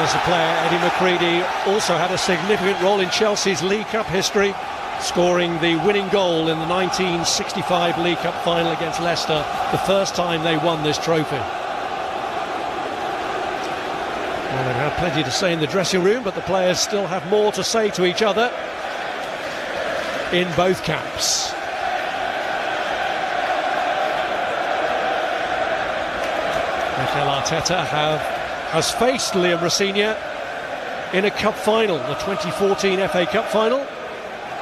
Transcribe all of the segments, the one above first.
as a player, Eddie McCreadie also had a significant role in Chelsea's League Cup history, scoring the winning goal in the 1965 League Cup final against Leicester, the first time they won this trophy. Well, they've had plenty to say in the dressing room, but the players still have more to say to each other in both camps. Mikel Arteta has faced Liam Rosenior in a cup final, the 2014 FA Cup final,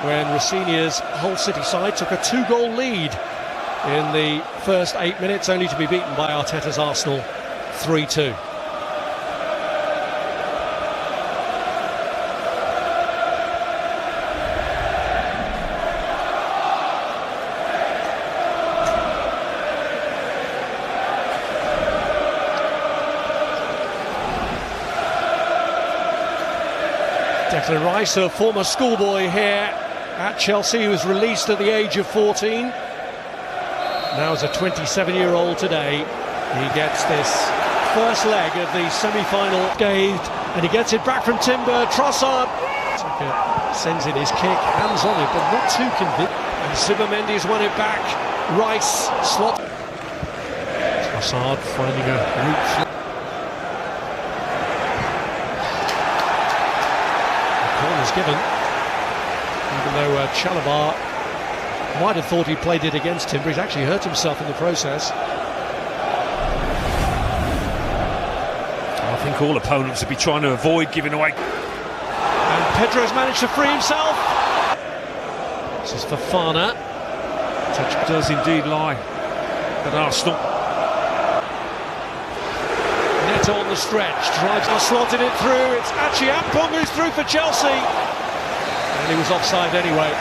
when Rosenior's Hull City side took a 2-goal lead in the first 8 minutes, only to be beaten by Arteta's Arsenal 3-2. Declan Rice, a former schoolboy here at Chelsea, who was released at the age of 14. Now as a 27-year-old today, he gets this first leg of the semi-final scathed, and he gets it back from Timber. Trossard sends in his kick, hands on it, but not too convinced. And Zubimendi's won it back. Rice slot. Trossard finding a route. Corner's given, even though Chalabar might have thought he played it against him, but he's actually hurt himself in the process. I think all opponents would be trying to avoid giving away. And Pedro's managed to free himself. This is Fofana. Touch does indeed lie at Arsenal. Neto on the stretch, drives, slotted it through. It's Achiampong who's through for Chelsea. And he was offside anyway.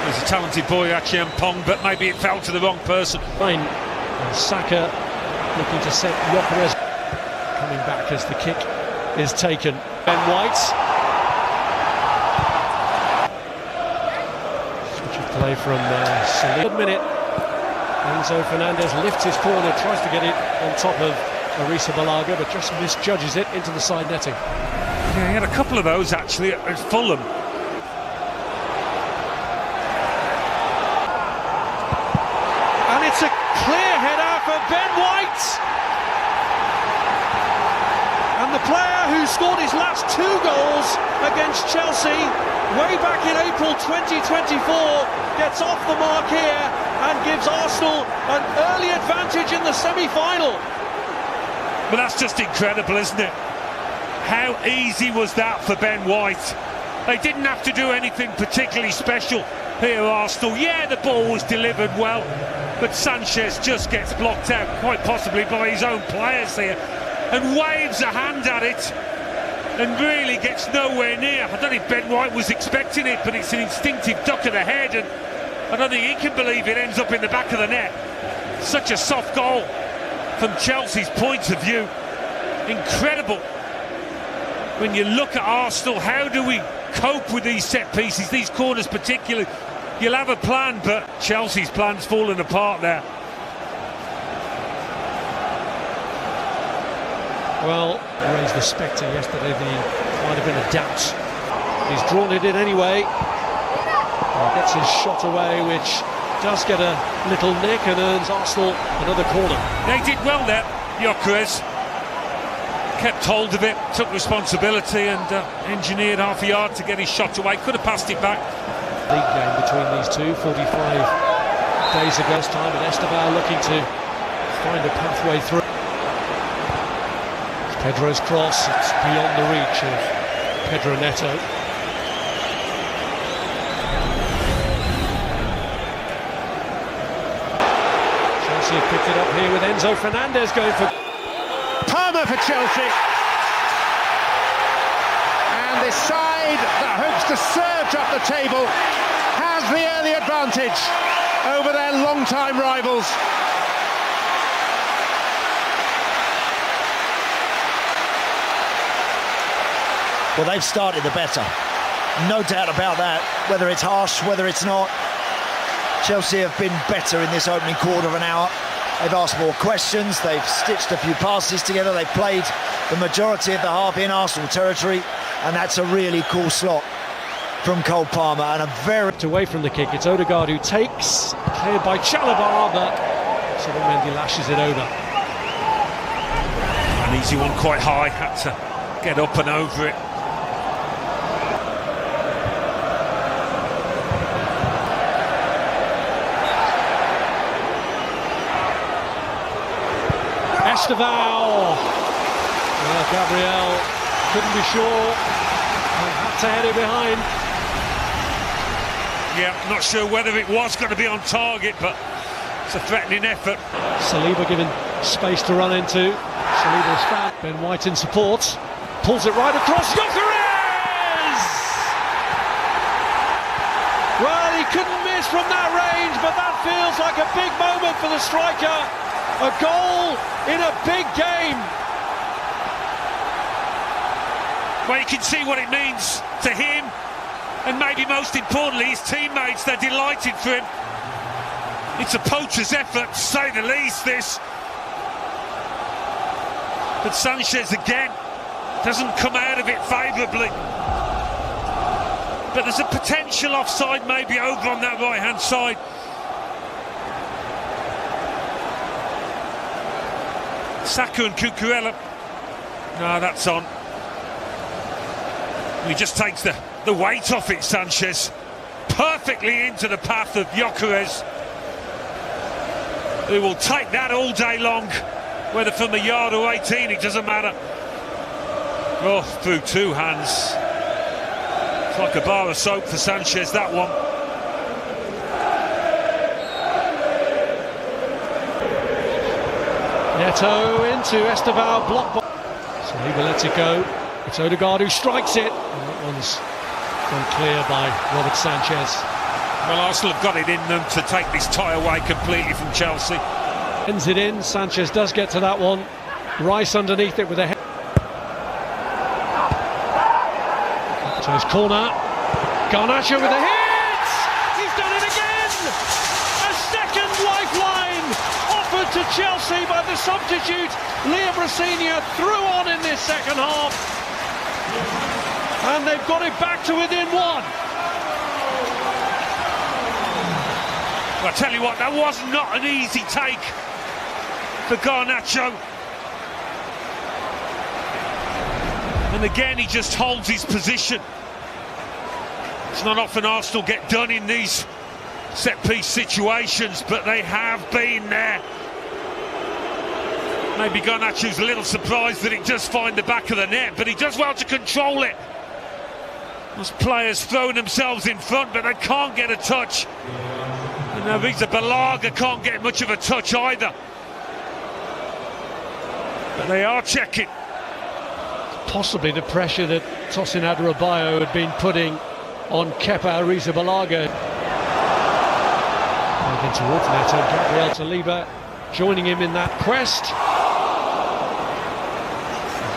He's a talented boy, Achiampong, but maybe it fell to the wrong person. Fine. And Saka looking to set Gyökeres coming back as the kick is taken. Ben White. Switch of play from Salim. Good minute. Enzo Fernandez lifts his corner, tries to get it on top of Arisa Balaga, but just misjudges it into the side netting. Yeah, he had a couple of those actually at Fulham. And it's a clear header for Ben White. And the player who scored his last 2 goals against Chelsea way back in April 2024 gets off the mark here and gives Arsenal an early advantage in the semi-final. But that's just incredible, isn't it? How easy was that for Ben White? They didn't have to do anything particularly special here, Arsenal. Yeah, the ball was delivered well, but Sanchez just gets blocked out, quite possibly by his own players here, and waves a hand at it and really gets nowhere near. I don't think Ben White was expecting it, but it's an instinctive duck of the head, and I don't think he can believe it ends up in the back of the net. Such a soft goal from Chelsea's point of view. Incredible. When you look at Arsenal, how do we cope with these set pieces, these corners particularly? You'll have a plan, but Chelsea's plan's fallen apart there. Well, raised the spectre yesterday, there might have been a doubt. He's drawn it in anyway. Gets his shot away, which does get a little nick and earns Arsenal another corner. They did well there. Gyökeres kept hold of it, took responsibility and engineered half a yard to get his shot away. Could have passed it back. League game between these two, 45 days ago this time, and Esteban looking to find a pathway through. Pedro's cross, it's beyond the reach of Pedro Neto. Chelsea have picked it up here with Enzo Fernandez going for Palmer for Chelsea. And this side that hopes to surge up the table has the early advantage over their long-time rivals. Well, they've started the better, no doubt about that. Whether it's harsh, whether it's not, Chelsea have been better in this opening quarter of an hour. They've asked more questions, they've stitched a few passes together, they've played the majority of the half in Arsenal territory, and that's a really cool slot from Cole Palmer, and a very... Away from the kick, it's Odegaard who takes, cleared by Chalobah, but Zubimendi lashes it over. An easy one, quite high, had to get up and over it. Esteval. Well, Gabriel couldn't be sure and had to head it behind. Yeah, not sure whether it was going to be on target, but it's a threatening effort. Saliba given space to run into. Saliba's fan. Ben White in support. Pulls it right across. Gyökeres! Well, he couldn't miss from that range, but that feels like a big moment for the striker. A goal in a big game. Well, you can see what it means to him, and maybe most importantly his teammates. They're delighted for him. It's a poacher's effort, to say the least, this. But Sanchez again doesn't come out of it favourably. But there's a potential offside maybe over on that right hand side. Saka and Cucurella. No, that's on. He just takes the weight off it, Sanchez. Perfectly into the path of Gyökeres, who will take that all day long, whether from a yard or 18, it doesn't matter. Oh, through two hands. It's like a bar of soap for Sanchez, that one. Neto into Esteval, blocked by... Saliba lets it go. It's Odegaard who strikes it. And that one's gone clear by Robert Sanchez. Well, Arsenal have got it in them to take this tie away completely from Chelsea. Ends it in. Sanchez does get to that one. Rice underneath it with a head. So it's corner. Garnacho with a hit! He's done it again! A second lifeline offered to Chelsea by the substitute. Liam Rosenior threw on in this second half. And they've got it back to within one. Well, I tell you what, that was not an easy take for Garnacho. And again, he just holds his position. It's not often Arsenal get done in these set-piece situations, but they have been there. Maybe Garnacho's a little surprised that it does find the back of the net, but he does well to control it. Those players throwing themselves in front, but they can't get a touch. And now Riza Balaga can't get much of a touch either. But they are checking. Possibly the pressure that Tosin Adarabioyo had been putting on Kepa Arrizabalaga. Moving towards Neto, Gabriel Saliba joining him in that quest.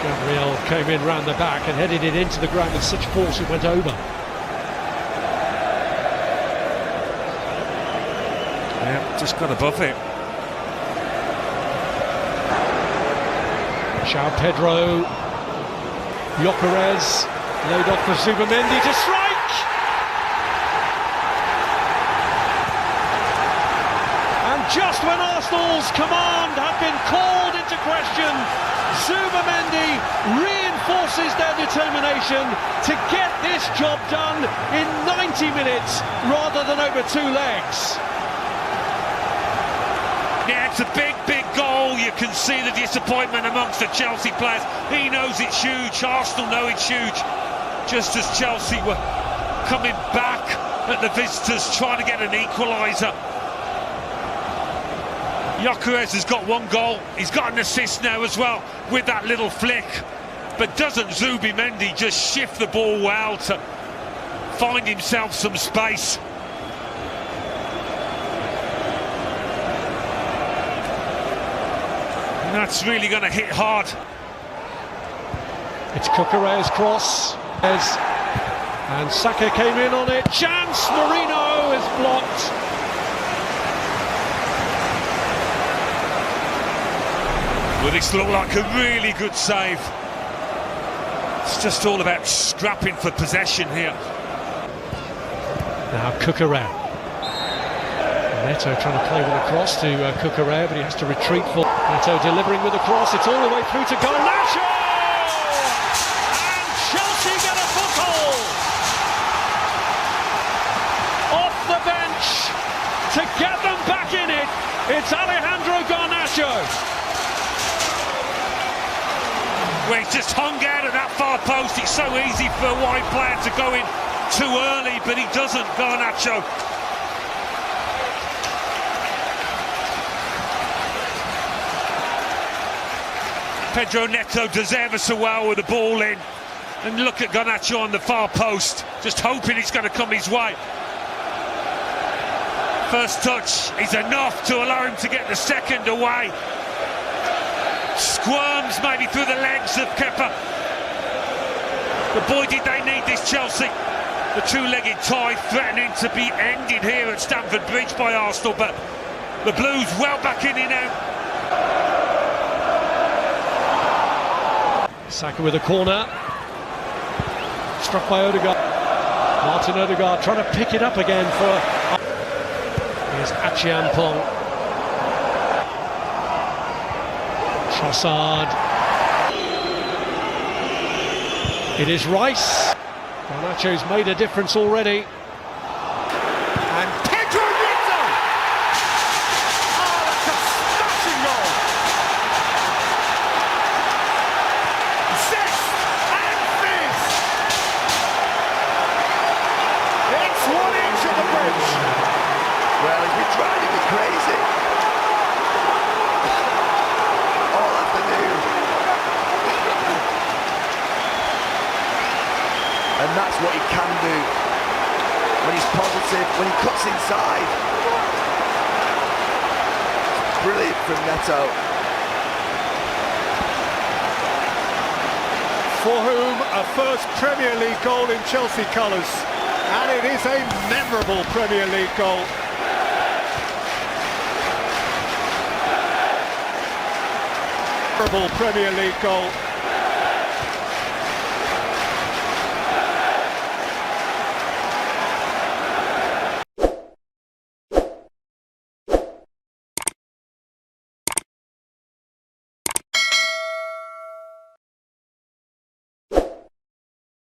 Gabriel came in round the back and headed it into the ground with such force it went over. Yeah, just got above it. João Pedro, Gyökeres laid off for Zubimendi to strike! And just when Arsenal's command had been called into question, Zubimendi reinforces their determination to get this job done in 90 minutes rather than over 2 legs. Yeah, it's a big, big goal. You can see the disappointment amongst the Chelsea players. He knows it's huge. Arsenal know it's huge. Just as Chelsea were coming back at the visitors, trying to get an equaliser. Gyökeres has got 1 goal. He's got an assist now as well with that little flick. But doesn't Zubimendi just shift the ball well to find himself some space? And that's really going to hit hard. It's Cucurella's cross. And Saka came in on it. Chance! Marino is blocked. Well, this looked like a really good save. It's just all about scrapping for possession here. Now Cucurella. Neto trying to play with a cross to Cucurella, but he has to retreat for Neto delivering with a cross. It's all the way through to Garnacho! And Chelsea get a foothold! Off the bench to get them back in it. It's Alejandro Garnacho. Well, he's just hung out at that far post. It's so easy for a wide player to go in too early, but he doesn't, Garnacho. Pedro Neto does ever so well with the ball in. And look at Garnacho on the far post, just hoping it's going to come his way. First touch is enough to allow him to get the second away. Squirms maybe through the legs of Kepa. But boy, did they need this, Chelsea. The two-legged tie threatening to be ended here at Stamford Bridge by Arsenal, but the Blues well back in it now. Saka with a corner. Struck by Odegaard. Martin Odegaard trying to pick it up again for... Here's Achiampong. Trossard. It is Rice. Garnacho's made a difference already. And Pedro Neto! Oh, that's a smashing goal! Zest and fizz! It's 1 inch of the bridge! Well, he's been driving me crazy all afternoon. And that's what he can do when he's positive, when he cuts inside. It's brilliant from Neto. For whom a first Premier League goal in Chelsea colours, and it is a memorable Premier League goal. Premier League goal.